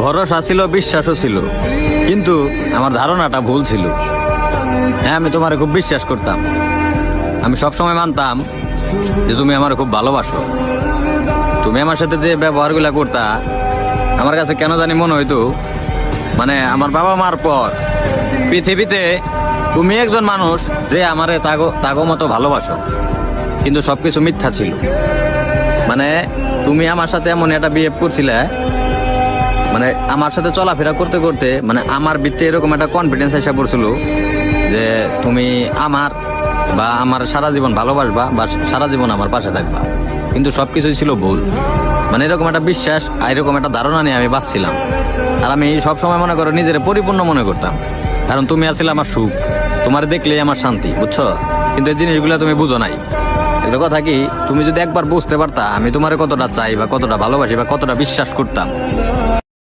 ভরসা ছিল, বিশ্বাসও ছিল, কিন্তু আমার ধারণাটা ভুল ছিল। হ্যাঁ, আমি তোমারে খুব বিশ্বাস করতাম। আমি সবসময় মানতাম যে তুমি আমার খুব ভালোবাসো। তুমি আমার সাথে যে ব্যবহারগুলা করতা, আমার কাছে কেন জানি মনে হইতো মানে আমার বাবা মার পর পৃথিবীতে তুমি একজন মানুষ যে আমারে তাগো মতো ভালোবাসো। কিন্তু সবকিছু মিথ্যা ছিল। মানে তুমি আমার সাথে এমন একটা বিহেভ করছিলে, মানে আমার সাথে চলাফেরা করতে করতে মানে আমার ভিতরে এরকম একটা কনফিডেন্স এসে পড়ছিল যে তুমি আমার সারা জীবন ভালোবাসবা বা সারা জীবন আমার পাশে থাকবা। কিন্তু সবকিছুই ছিল ভুল। মানে এরকম একটা বিশ্বাস আর এরকম একটা ধারণা নিয়ে আমি বাঁচছিলাম। আর আমি সবসময় মনে করো নিজের পরিপূর্ণ মনে করতাম, কারণ তুমি আছিলে আমার সুখ, তোমার দেখলেই আমার শান্তি, বুঝছো? কিন্তু এই জিনিসগুলো তুমি বুঝো নাই। একটা কথা কি, তুমি যদি একবার বুঝতে পারতা আমি তোমার কতটা চাই বা কতটা ভালোবাসি বা কতটা বিশ্বাস করতাম,